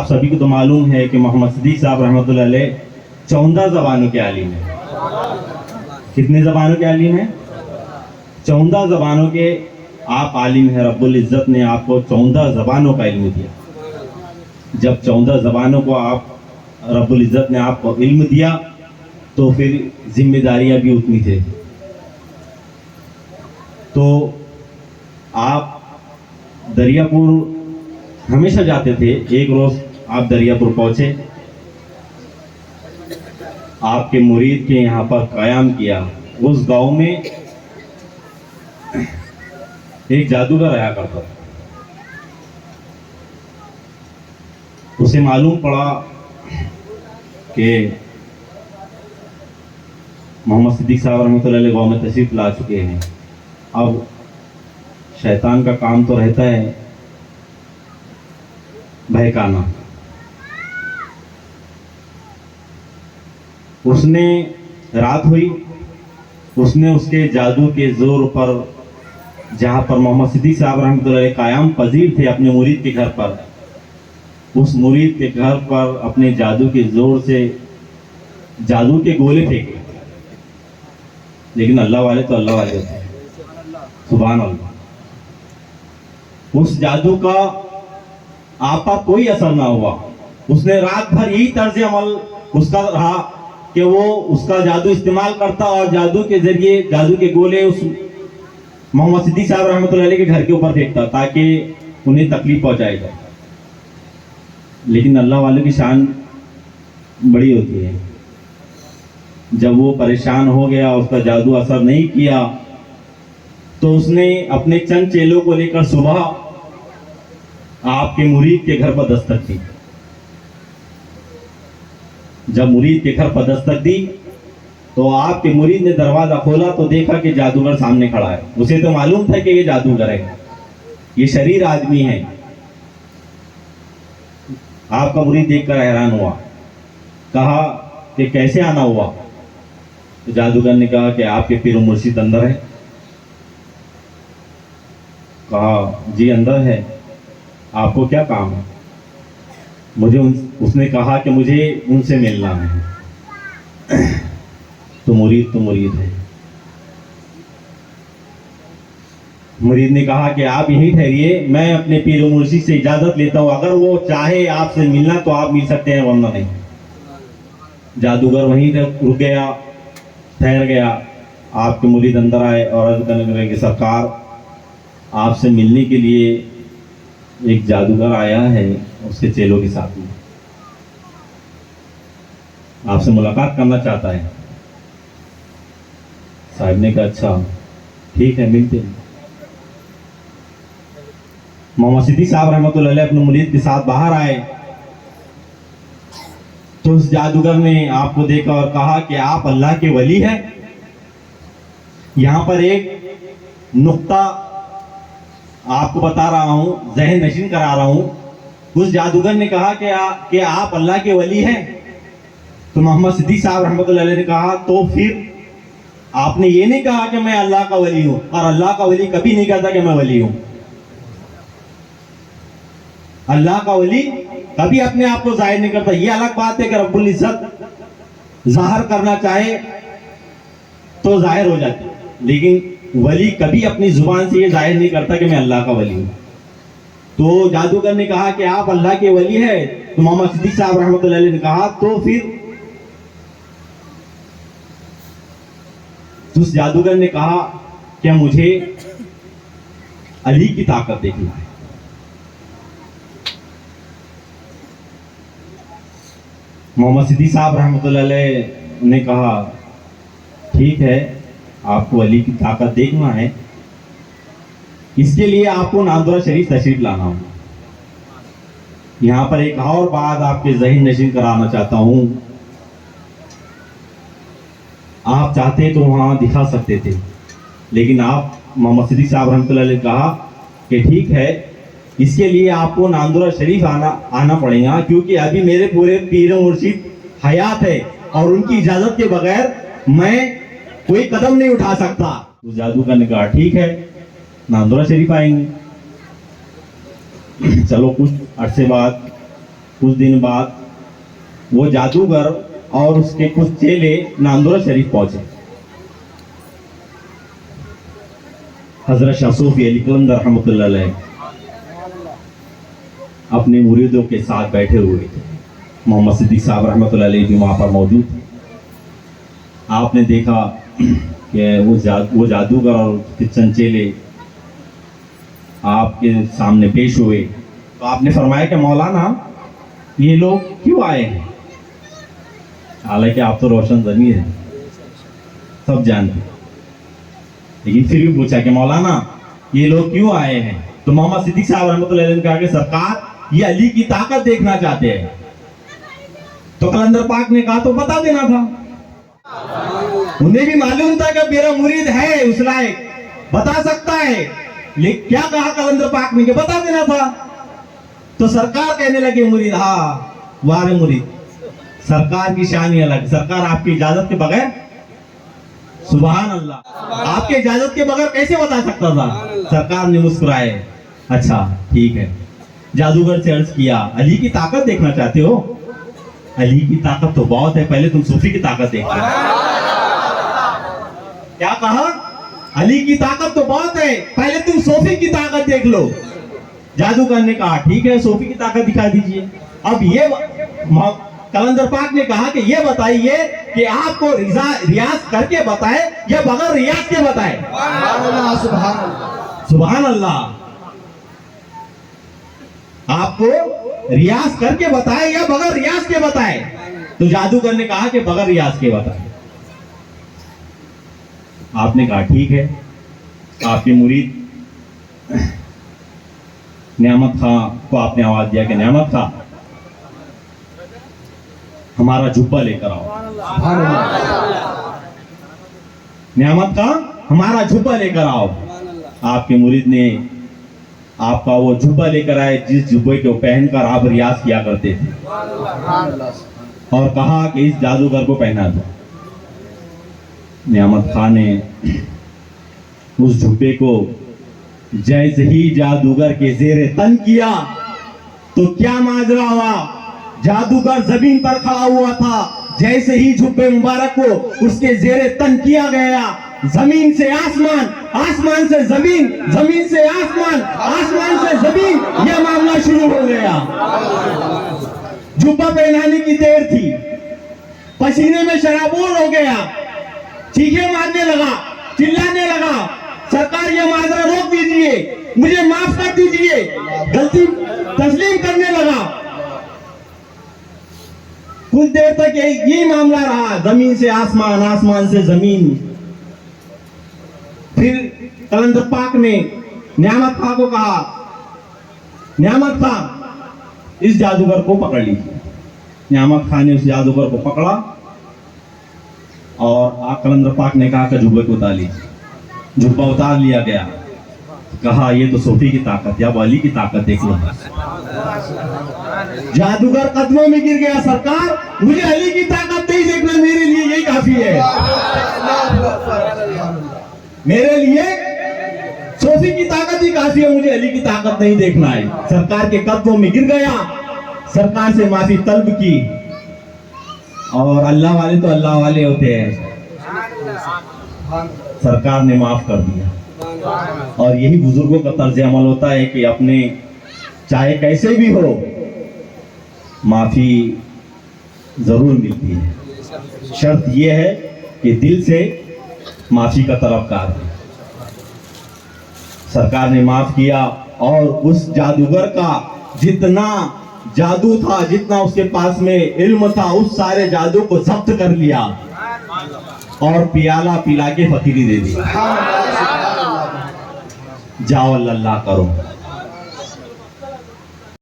आप सभी को तो मालूम है कि मोहम्मद सिद्दीक साहब रहमतुल्लाह अलैह 14 ज़बानों के आलिम हैं। कितने ज़बानों के आलिम हैं? 14 ज़बानों के आप आलिम हैं। रब्बुल इज़्ज़त ने आपको 14 ज़बानों का इल्म दिया। जब 14 ज़बानों को आप रब्बुल इज़्ज़त ने आपको इल्म दिया तो फिर जिम्मेदारियां भी उतनी थी। तो आप दरियापुर हमेशा जाते थे। एक रोज आप दरियापुर पहुंचे, आपके मुरीद के यहाँ पर क़याम किया। उस गांव में एक जादूगर आया करता था। उसे मालूम पड़ा कि मोहम्मद सिद्दीक साहब रहमतुल्लाह अलैह गांव में तशरीफ ला चुके हैं। अब शैतान का काम तो रहता है बहकाना। उसने रात हुई, उसने उसके जादू के जोर पर, जहां पर मोहम्मद सिद्दीक साहब रहमतुल्लाह अलैह कायम पजीर थे अपने मुरीद के घर पर, उस मुरीद के घर पर अपने जादू के जोर से जादू के गोले फेंके। लेकिन अल्लाह वाले तो अल्लाह वाले होते हैं, सुभान अल्लाह। उस जादू का आप पर कोई असर ना हुआ। उसने रात भर यही तर्ज अमल उसका रहा कि वो उसका जादू इस्तेमाल करता और जादू के जरिए जादू के गोले उस मोहम्मद सिद्दीक साहब रहमतुल्लाह अलैह के घर के ऊपर फेंकता ताकि उन्हें तकलीफ पहुंचाई जाए। लेकिन अल्लाह वालों की शान बड़ी होती है। जब वो परेशान हो गया, उसका जादू असर नहीं किया, तो उसने अपने चंद चेलों को लेकर सुबह आपके मुरीद के घर पर दस्तक दी। जब मुरीद के घर पर दस्तक दी तो आपके मुरीद ने दरवाजा खोला तो देखा कि जादूगर सामने खड़ा है। उसे तो मालूम था कि ये जादूगर है, ये शरीर आदमी है। आपका मुरीद देखकर हैरान हुआ, कहा कि कैसे आना हुआ? तो जादूगर ने कहा कि आपके पीर मुर्शिद अंदर है। कहा जी अंदर है, आपको क्या काम है? मुझे उसने कहा कि मुझे उनसे मिलना है। तो मुरीद है। मुरीद ने कहा कि आप यहीं ठहरिए, मैं अपने पीर मुर्शिद से इजाजत लेता हूं। अगर वो चाहे आपसे मिलना तो आप मिल सकते हैं, वरना नहीं। जादूगर वहीं रुक गया, ठहर गया। आपके मुरीद अंदर आए और अर्ज करने लगे कि सरकार, आपसे मिलने के लिए एक जादूगर आया है उसके चेलों के साथ में, आपसे मुलाकात करना चाहता है। साहब ने कहा अच्छा ठीक है, मिलते हैं। मोहम्मद सिद्दीक साहब रहमतुल्लाह अलैह अपने मुरीद के साथ बाहर आए तो उस जादूगर ने आपको देखा और कहा कि आप अल्लाह के वली हैं। यहां पर एक नुक्ता आपको बता रहा हूं, जहन नशीन करा रहा हूं। उस जादूगर ने कहा कि आप अल्लाह के वली हैं। तो मोहम्मद सिद्दीक साहब रहमतुल्लाह अलैह ने कहा तो फिर आपने ये नहीं कहा कि मैं अल्लाह का वली हूं, और अल्लाह का वली कभी नहीं कहता कि मैं वली हूं। अल्लाह का वली कभी अपने आप को जाहिर नहीं करता। ये अलग बात है कि रब्बुल इज्जत जाहिर करना चाहे तो जाहिर हो जाती है, लेकिन वली कभी अपनी जुबान से ये जाहिर नहीं करता कि मैं अल्लाह का वली हूं। तो जादूगर ने कहा कि आप अल्लाह के वली है। तो मोहम्मद सिद्दीक साहब रहमतुल्लाह अलैह ने कहा तो फिर उस जादूगर ने कहा कि मुझे अली की ताकत देखना है। मोहम्मद सिद्दीक साहब रहमतुल्लाह अलैह ने कहा ठीक है, आपको अली की ताकत देखना है, इसके लिए आपको नांदुरा शरीफ तशरीफ लाना होगा। यहां पर एक और बात आपके ज़हन नशीन कराना चाहता हूं। आप चाहते तो वहां दिखा सकते थे, लेकिन आप मोहम्मद सिद्दीक साहब रहमतुल्लाह अलैह ने कहा कि ठीक है, इसके लिए आपको नांदुरा शरीफ आना पड़ेगा, क्योंकि अभी मेरे पूरे पीर मुर्शिद हयात है और उनकी इजाजत के बगैर मैं कोई कदम नहीं उठा सकता। उस जादूगर ने कहा ठीक है, नांदुरा शरीफ आएंगे। चलो कुछ अरसे बाद कुछ दिन बाद वो जादूगर और उसके कुछ चेले नांदुरा शरीफ पहुंचे। हजरत शाह सूफी अली कलंदर रहमतुल्लाह अलैह अपने मुरीदों के साथ बैठे हुए थे। मोहम्मद सिद्दीक साहब रहमतुल्लाह अलैह भी वहां पर मौजूद थे। आपने देखा कि वो जादूगर और उसके चंद चेले आपके सामने पेश हुए, तो आपने फरमाया कि मौलाना ये लोग क्यों आए हैं? हालांकि आप तो रोशन ज़मीर हैं, सब जानते, लेकिन फिर भी पूछा कि मौलाना ये लोग क्यों आए हैं? तो मोहम्मद सिद्दीक साहब रहमतुल्लाह अलैह ने कहा कि सरकार ये अली की ताकत देखना चाहते हैं। तो कलंदर पाक ने कहा तो बता देना था, उन्हें भी मालूम था कि मेरा मुरीद है उस लायक, बता सकता है, लेकिन क्या कहा कलंदर पाक ने कि बता देना था। तो सरकार कहने लगे मुरीद, हाँ वारे मुरीद, सरकार की शान ही अलग, सरकार आपकी इजाजत के बगैर, सुभान अल्लाह, आपके इजाजत के बगैर कैसे बता सकता था? सरकार ने मुस्कुराए, अच्छा ठीक है। जादूगर से अर्ज किया, अली की ताकत देखना चाहते हो? अली की ताकत तो बहुत है, पहले तुम सूफी की ताकत देखो। क्या कहा? अली की ताकत तो बहुत है, पहले तुम सूफी की ताकत देख लो। जादूगर ने कहा ठीक है, सूफी की ताकत दिखा दीजिए। अब ये कलंदर पाक ने कहा कि ये बताइए कि आपको रियाज करके बताए या बगैर रियाज के बताए? सुभान अल्लाह, आपको रियाज करके बताए या बगैर रियाज के बताए? तो जादूगर ने कहा कि बगैर रियाज के बताए। आपने कहा ठीक है। आपके मुरीद नियामत खां को आपने आवाज दिया कि नियामत खां हमारा जुब्बा लेकर आओ। नियामत खां हमारा जुब्बा लेकर आओ। आपके मुरीद ने आपका वो जुब्बा लेकर आए जिस जुब्बे को पहनकर आप रियाज किया करते थे, और कहा कि इस जादूगर को पहना दो। नियामत खां ने उस जुब्बे को जैसे ही जादूगर के जेरे तन किया तो क्या माजरा हुआ? जादूगर जमीन पर खड़ा हुआ था, जैसे ही जुब्बे मुबारक को उसके जेरे तन किया गया, जमीन से आसमान, आसमान से जमीन, जमीन से आसमान, आसमान से जमीन, यह मामला शुरू हो गया। जुब्बा पहनाने की देर थी, पसीने में शराबोर हो गया, चीखे मारने लगा, चिल्लाने लगा, सरकार ये माजरा रोक दीजिए, मुझे माफ कर दीजिए, गलती तस्लीम करने लगा। कुछ देर तक यही मामला रहा, जमीन से आसमान, आसमान से जमीन। फिर कलंदर पाक ने नियामत खां को कहा, नियामत खां इस जादूगर को पकड़ लीजिए। नियामत खां ने उस जादूगर को पकड़ा और कलंदर पाक ने कहा कि जुब्बे को उतार लीजिए। जुब्बा उतार लिया गया। कहा ये तो सूफी की ताकत या अली की ताकत देख लो। जादूगर कदमों में गिर गया, सरकार मुझे अली की ताकत नहीं देखना, मेरे लिए यही काफी है, मेरे लिए सूफी की ताकत ही काफी है, मुझे अली की ताकत नहीं देखना है। सरकार के कदमों में गिर गया, सरकार से माफी तलब की, और अल्लाह वाले तो अल्लाह वाले होते हैं, सरकार ने माफ कर दिया। और यही बुजुर्गों का तर्ज अमल होता है कि अपने चाहे कैसे भी हो माफी जरूर मिलती है। शर्त यह है कि दिल से माफी का तलबकार है। सरकार ने माफ किया और उस जादूगर का जितना जादू था, जितना उसके पास में इल्म था, उस सारे जादू को जब्त कर लिया और पियाला पिला के फकीरी दे दी। जाओ अल्लाह करो।